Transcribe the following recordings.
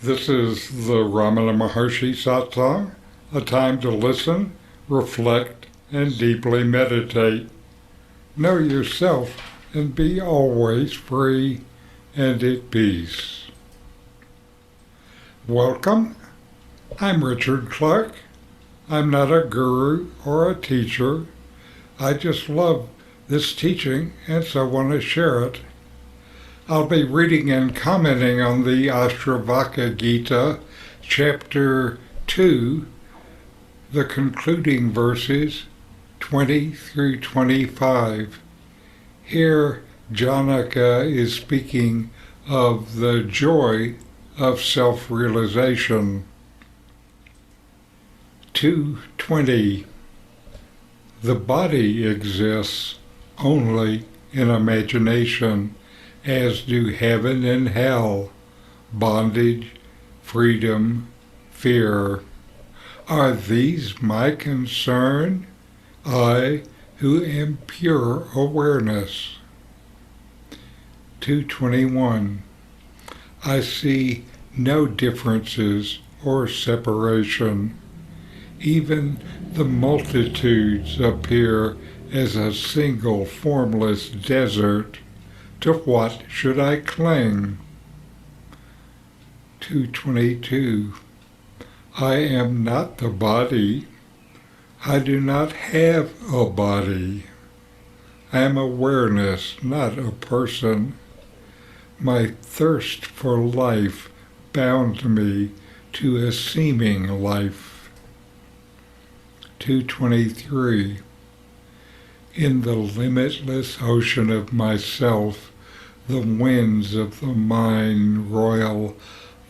This is the RamanaMaharshi satsang, a time to listen, reflect, and deeply meditate. Know yourself and be always free and at peace. Welcome. I'm Richard Clarke. I'm not a guru or a teacher. I just love this teaching and so want to share it. I'll be reading and commenting on the Ashtravakra Gite, chapter 2, the concluding verses 20 through 25. Here, Janaka is speaking of the joy of self-realization. 2:20. The body exists only in imagination, as do heaven and hell, bondage, freedom, fear. Are these my concern? I, who am pure awareness. 2:21. I see no differences or separation. Even the multitudes appear as a single formless desert. To what should I cling? 2:22. I am not the body. I do not have a body. I am awareness, not a person. My thirst for life bound me to a seeming life. 2:23. In the limitless ocean of myself, the winds of the mind roil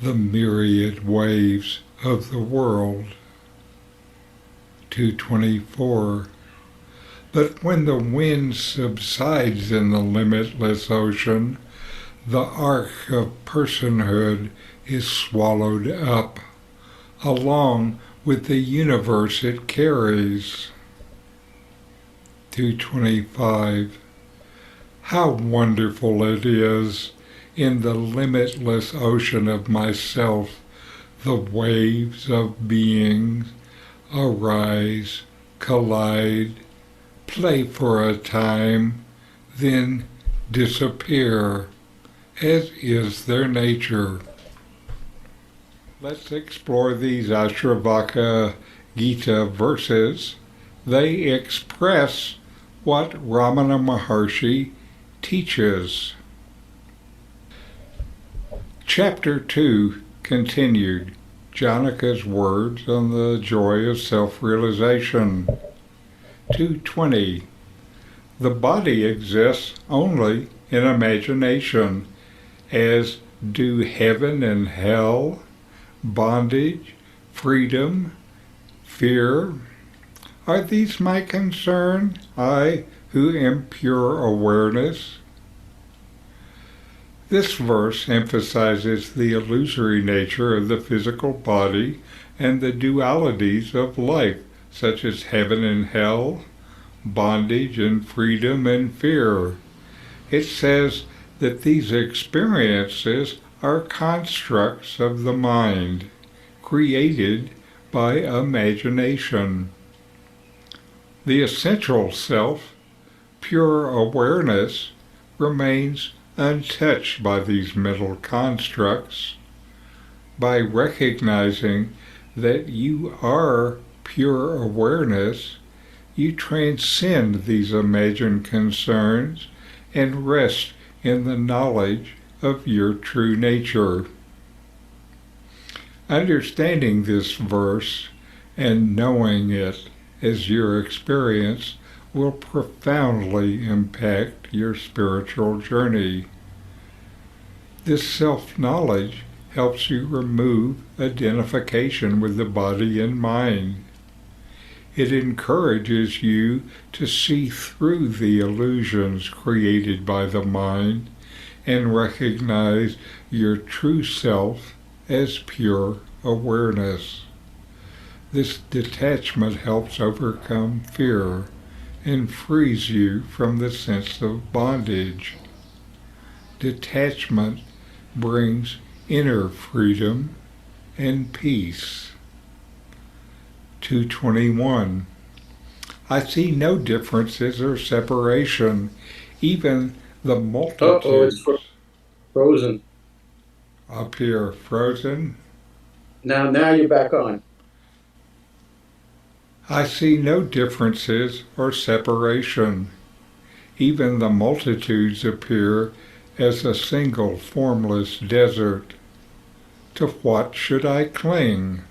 the myriad waves of the world. 2:24. But when the wind subsides in the limitless ocean, the ark of personhood is swallowed up, along with the universe it carries. 2:25. How wonderful it is, in the limitless ocean of myself, the waves of beings arise, collide, play for a time, then disappear, as is their nature. Let's explore these Ashtravakra Gite verses. They express what RamanaMaharshi teaches. Chapter 2 continued. Janaka's words on the joy of self-realization. 2:20. The body exists only in imagination, as do heaven and hell, bondage, freedom, fear. Are these my concern, I who am pure awareness? This verse emphasizes the illusory nature of the physical body and the dualities of life, such as heaven and hell, bondage and freedom and fear. It says that these experiences are constructs of the mind, created by imagination. The essential self, pure awareness, remains untouched by these mental constructs. By recognizing that you are pure awareness, you transcend these imagined concerns and rest in the knowledge of your true nature. Understanding this verse and knowing it as your experience will profoundly impact your spiritual journey. This self-knowledge helps you remove identification with the body and mind. It encourages you to see through the illusions created by the mind and recognize your true self as pure awareness. This detachment helps overcome fear and frees you from the sense of bondage. Detachment brings inner freedom and peace. 221. I see no differences or separation, even the multitudes. It's frozen. Up here, frozen. Now you're back on. I see no differences or separation. Even the multitudes appear as a single formless desert. To what should I cling?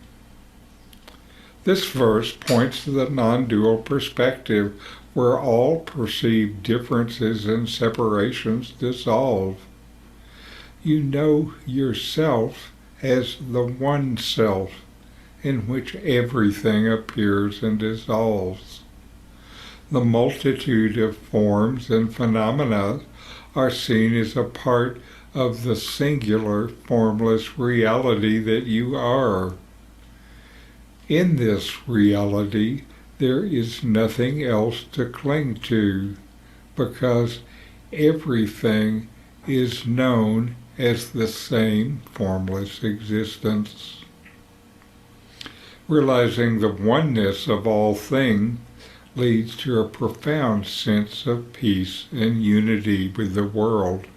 This verse points to the non-dual perspective where all perceived differences and separations dissolve. You know yourself as the one self in which everything appears and dissolves. The multitude of forms and phenomena are seen as a part of the singular, formless reality that you are. In this reality, there is nothing else to cling to, because everything is known as the same formless existence. Realizing the oneness of all things leads to a profound sense of peace and unity with the world.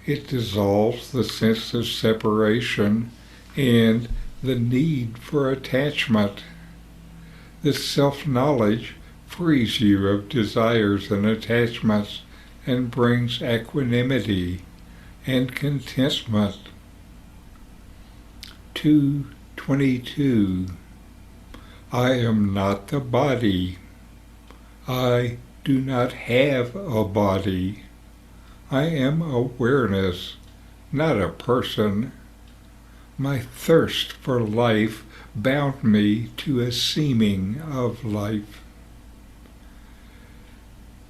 It dissolves the sense of separation and the need for attachment. This self-knowledge frees you of desires and attachments and brings equanimity and contentment. 222. I am not the body. I do not have a body. I am awareness, not a person. My thirst for life bound me to a seeming of life.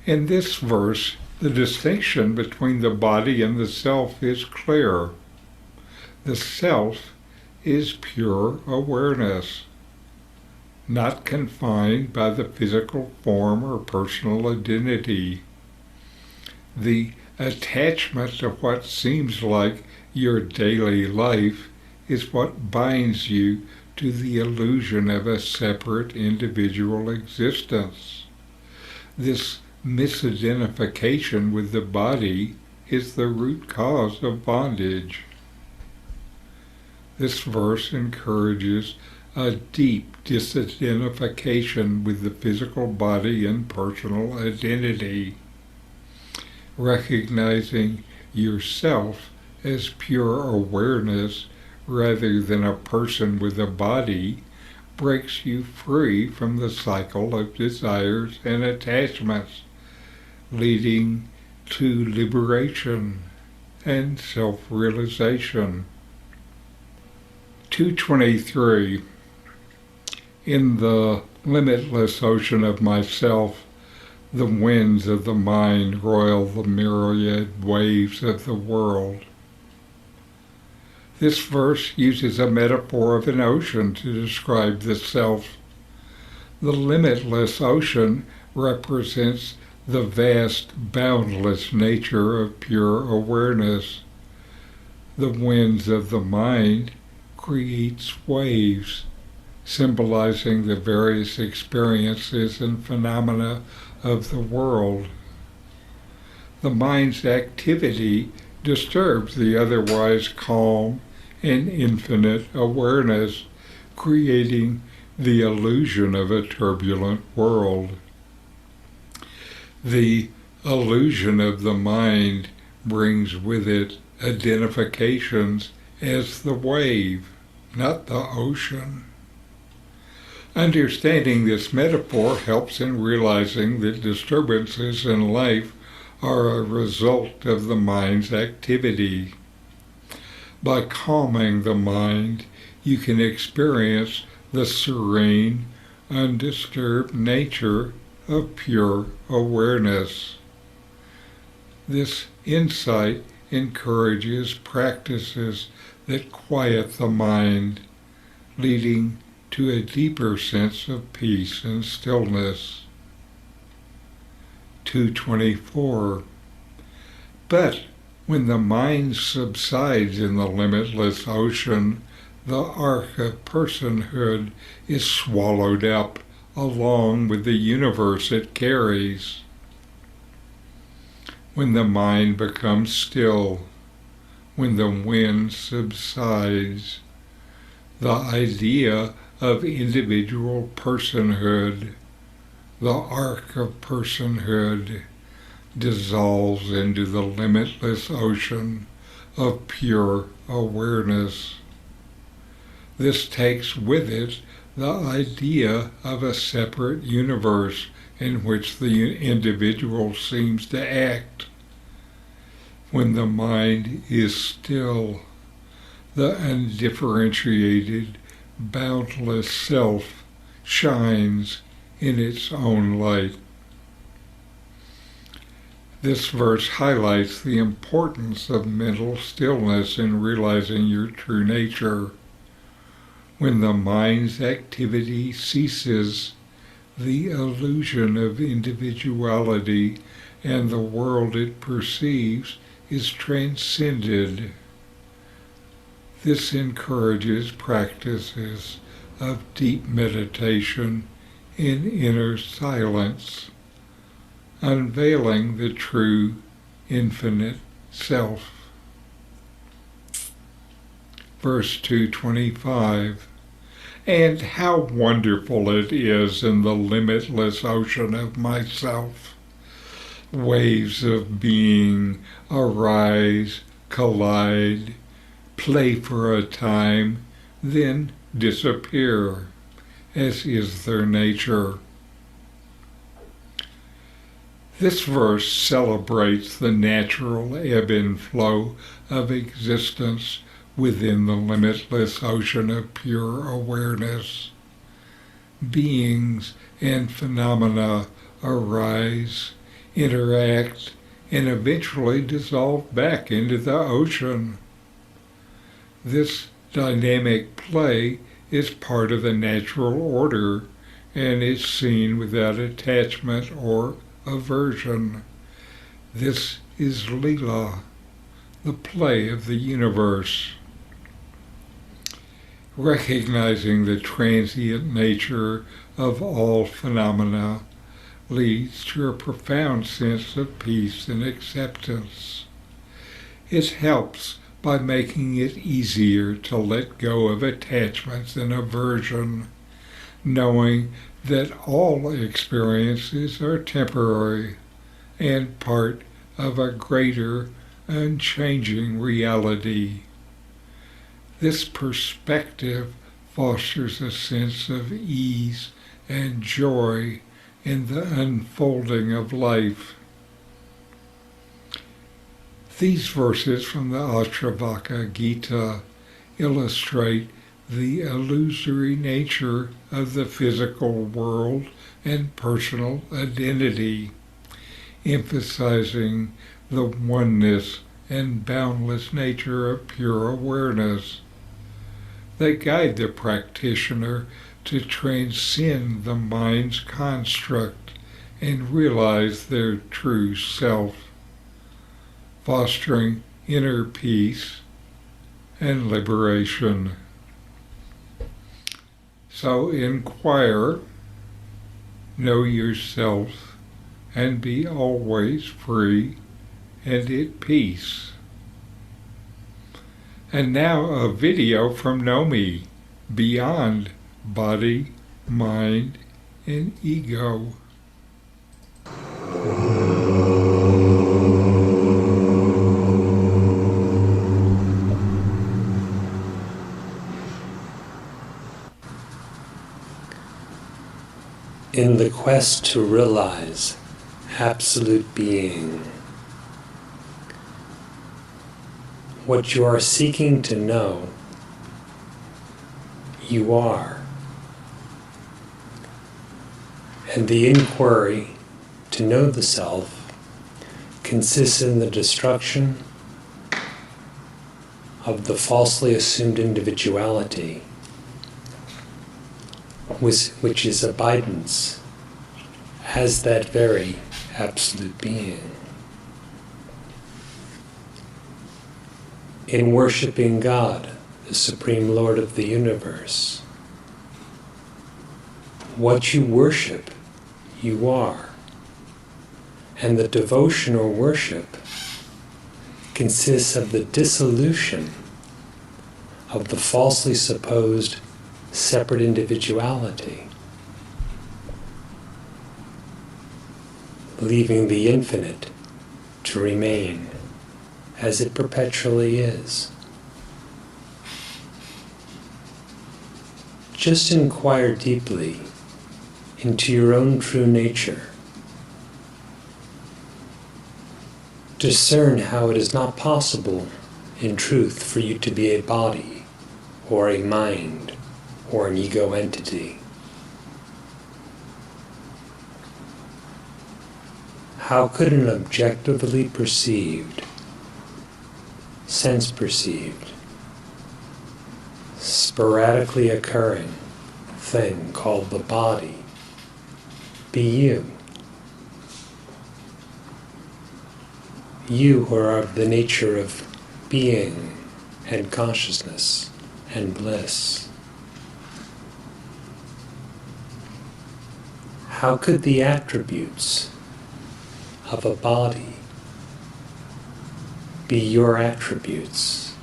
In this verse, the distinction between the body and the self is clear. The self is pure awareness, not confined by the physical form or personal identity. The attachment to what seems like your daily life is what binds you to the illusion of a separate individual existence. This misidentification with the body is the root cause of bondage. This verse encourages a deep disidentification with the physical body and personal identity. Recognizing yourself as pure awareness rather than a person with a body breaks you free from the cycle of desires and attachments, leading to liberation and self-realization. 223. In the limitless ocean of myself, the winds of the mind roil the myriad waves of the world. This verse uses a metaphor of an ocean to describe the self. The limitless ocean represents the vast, boundless nature of pure awareness. The winds of the mind creates waves, symbolizing the various experiences and phenomena of the world. The mind's activity disturbs the otherwise calm and infinite awareness, creating the illusion of a turbulent world. The illusion of the mind brings with it identifications as the wave, not the ocean. Understanding this metaphor helps in realizing that disturbances in life are a result of the mind's activity. By calming the mind, you can experience the serene, undisturbed nature of pure awareness. This insight encourages practices that quiet the mind, leading to a deeper sense of peace and stillness. 224. But when the mind subsides in the limitless ocean, the arc of personhood is swallowed up along with the universe it carries. When the mind becomes still, when the wind subsides, the idea of individual personhood, the arc of personhood, dissolves into the limitless ocean of pure awareness. This takes with it the idea of a separate universe in which the individual seems to act. When the mind is still, the undifferentiated, boundless self shines in its own light. This verse highlights the importance of mental stillness in realizing your true nature. When the mind's activity ceases, the illusion of individuality and the world it perceives is transcended. This encourages practices of deep meditation in inner silence, unveiling the true infinite self. Verse 225, and how wonderful it is in the limitless ocean of myself. Waves of being arise, collide, play for a time, then disappear, as is their nature. This verse celebrates the natural ebb and flow of existence within the limitless ocean of pure awareness. Beings and phenomena arise, interact, and eventually dissolve back into the ocean. This dynamic play is part of the natural order and is seen without attachment or aversion. This is Leela, the play of the universe. Recognizing the transient nature of all phenomena leads to a profound sense of peace and acceptance. It helps by making it easier to let go of attachments and aversion, knowing that all experiences are temporary and part of a greater, unchanging reality. This perspective fosters a sense of ease and joy in the unfolding of life. These verses from the Ashtravakra Gite illustrate the illusory nature of the physical world and personal identity, emphasizing the oneness and boundless nature of pure awareness. They guide the practitioner to transcend the mind's construct and realize their true self, fostering inner peace and liberation. So inquire, know yourself, and be always free and at peace. And now a video from Nome, Beyond Body, Mind, and Ego. In the quest to realize absolute being, what you are seeking to know, you are. And the inquiry to know the self consists in the destruction of the falsely assumed individuality, which is abidance as that very absolute being. In worshiping God the Supreme Lord of the universe. What you worship, you are. And the devotion or worship consists of the dissolution of the falsely supposed separate individuality, leaving the infinite to remain as it perpetually is. Just inquire deeply into your own true nature. Discern how it is not possible, in truth, for you to be a body, or a mind, or an ego entity. How could an objectively perceived, sense-perceived, sporadically occurring thing called the body be you? You who are of the nature of being and consciousness and bliss. How could the attributes of a body be your attributes?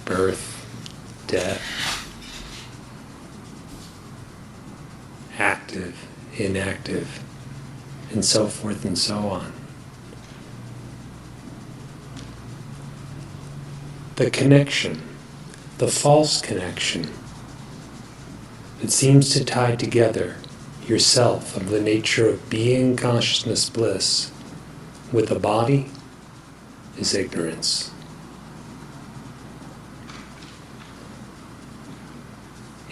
Birth, death, active, inactive, and so forth and so on. The connection, the false connection that seems to tie together yourself of the nature of being, consciousness, bliss with a body is ignorance.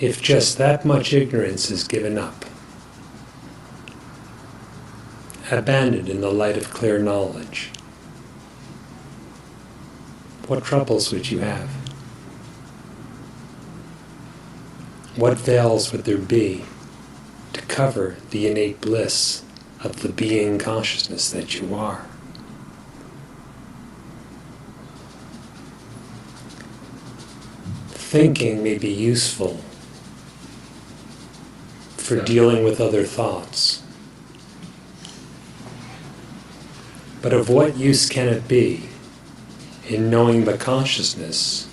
If just that much ignorance is given up, abandoned in the light of clear knowledge, what troubles would you have? What veils would there be to cover the innate bliss of the being consciousness that you are? Thinking may be useful for dealing with other thoughts, but of what use can it be in knowing the consciousness,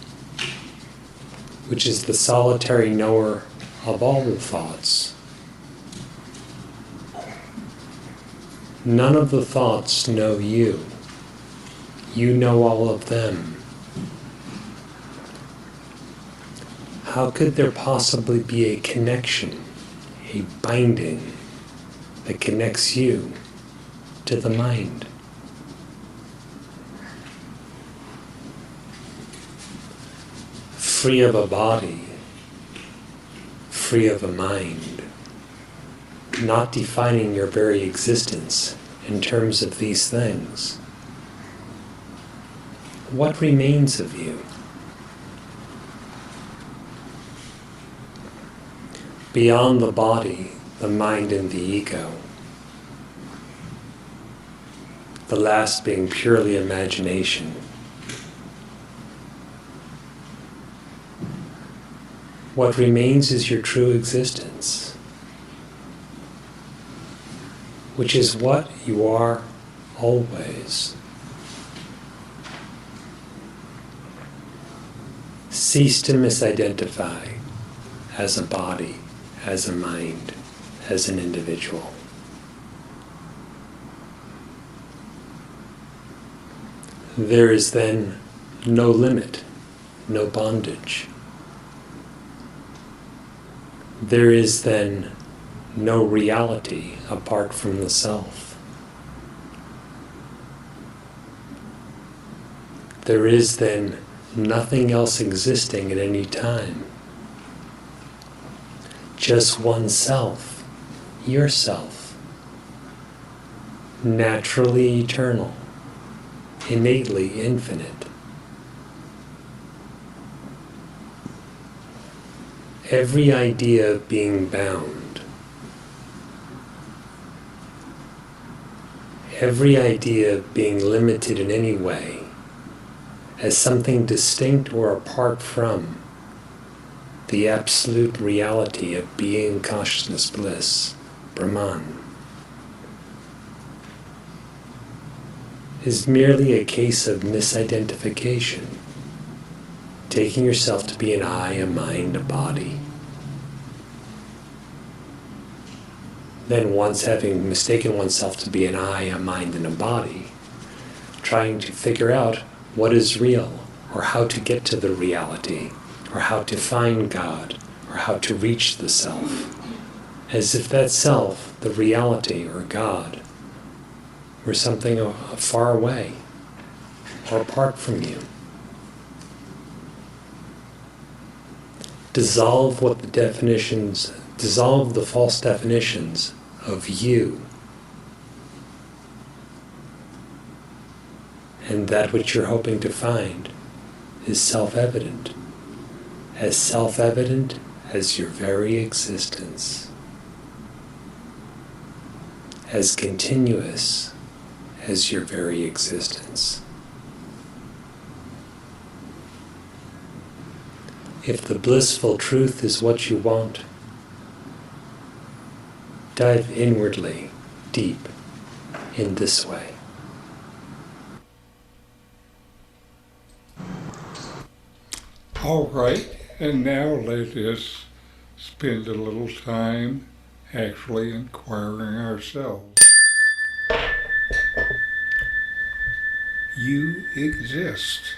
which is the solitary knower of all the thoughts? None of the thoughts know you. You know all of them. How could there possibly be a connection, a binding that connects you to the mind? Free of a body, free of a mind, not defining your very existence in terms of these things, what remains of you? Beyond the body, the mind and the ego, the last being purely imagination, what remains is your true existence, which is what you are always. Cease to misidentify as a body, as a mind, as an individual. There is then no limit, no bondage. There is then no reality apart from the self. There is then nothing else existing at any time. Just oneself, yourself, naturally eternal, innately infinite. Every idea of being bound, every idea of being limited in any way as something distinct or apart from the absolute reality of being consciousness bliss, Brahman, is merely a case of misidentification, taking yourself to be an I, a mind, a body. Then once having mistaken oneself to be an I, a mind, and a body, trying to figure out what is real, or how to get to the reality, or how to find God, or how to reach the self, as if that self, the reality or God, were something far away or apart from you. Dissolve the false definitions of you, and that which you're hoping to find is self-evident as your very existence, as continuous as your very existence. If the blissful truth is what you want, dive inwardly, deep, in this way. All right, and now let us spend a little time actually inquiring ourselves. You exist.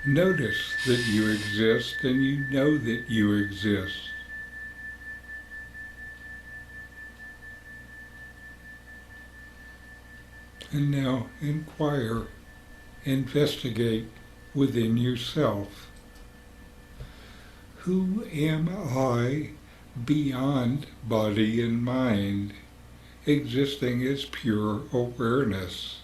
Notice that you exist and you know that you exist. And now inquire, investigate within yourself. Who am I beyond body and mind, existing as pure awareness?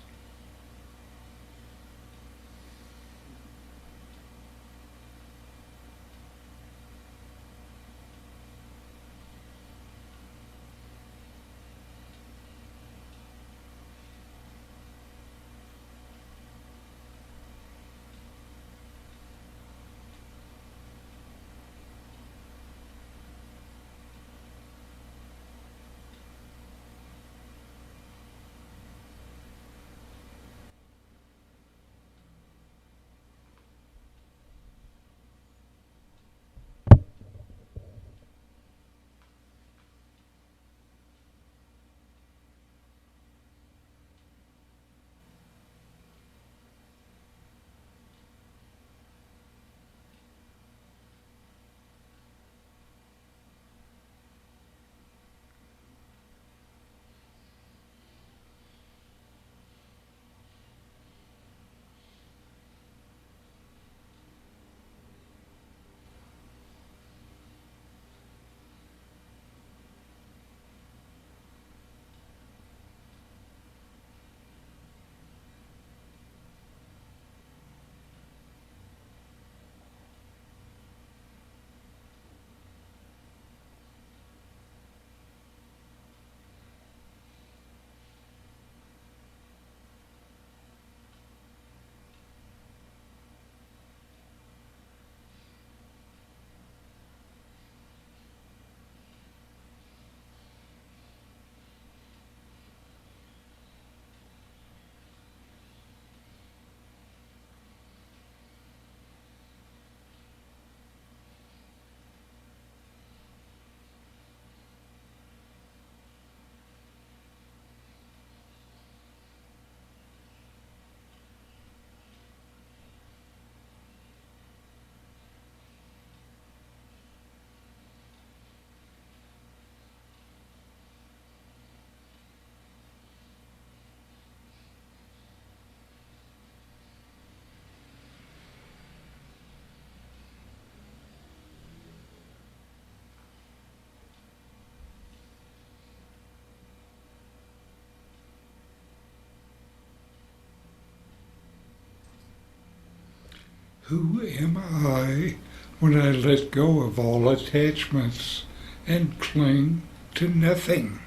Who am I when I let go of all attachments and cling to nothing?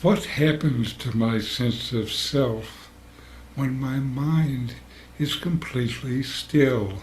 What happens to my sense of self when my mind is completely still?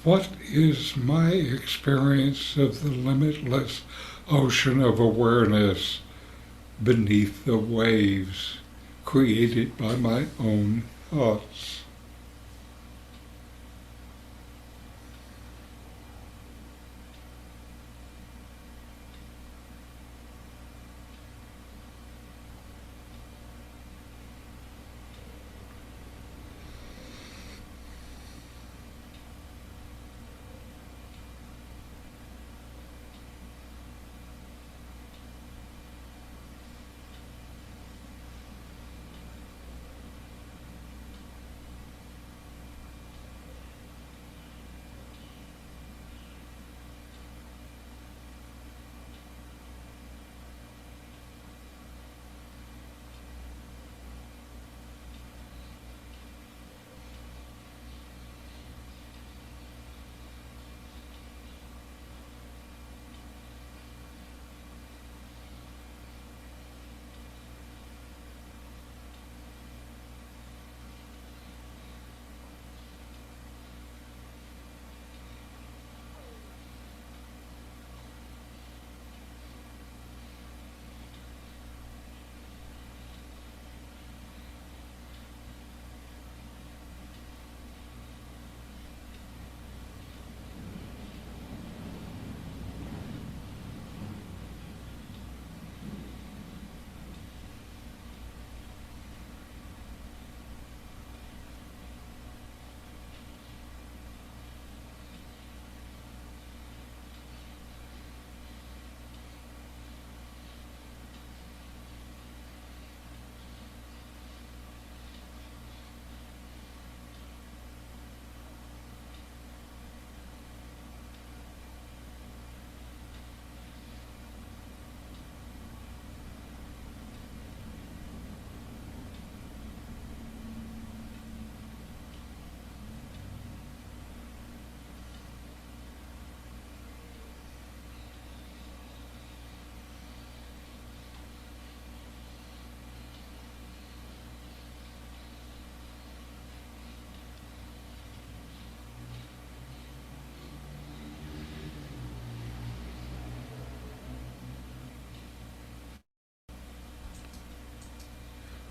What is my experience of the limitless ocean of awareness beneath the waves created by my own thoughts?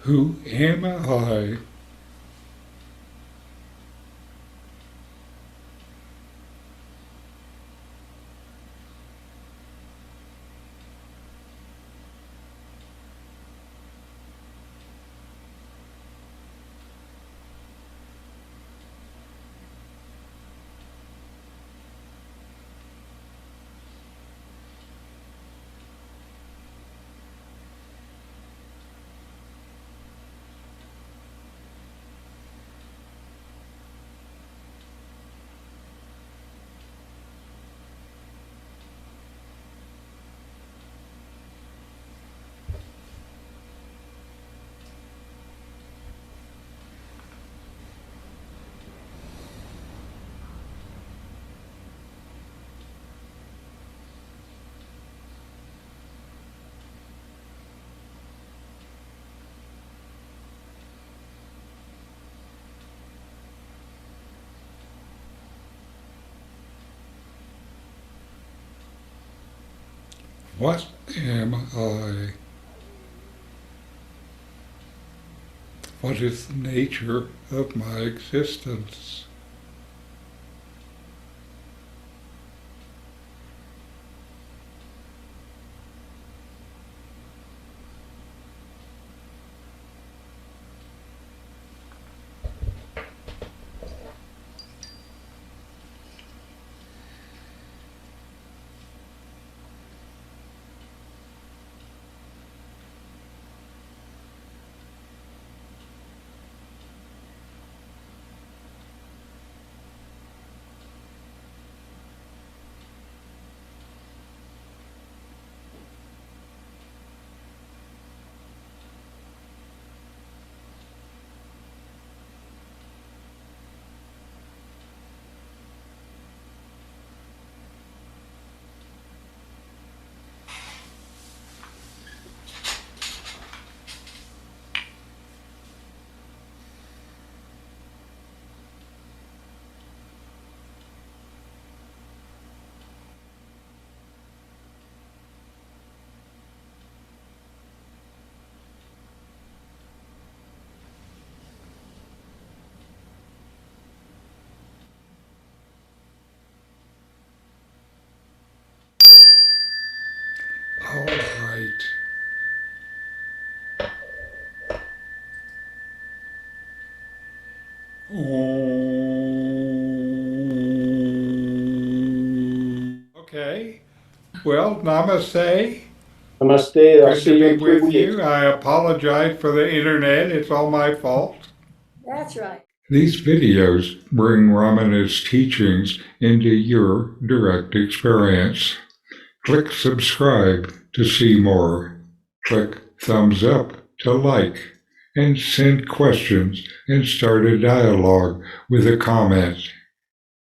Who am I? What am I? What is the nature of my existence? All right. Okay. Well, namaste. Namaste. I'll Good see to you be in 3 with you. weeks. I apologize for the internet. It's all my fault. That's right. These videos bring Ramana's teachings into your direct experience. Click subscribe to see more. Click thumbs up to like, and send questions and start a dialogue with a comment.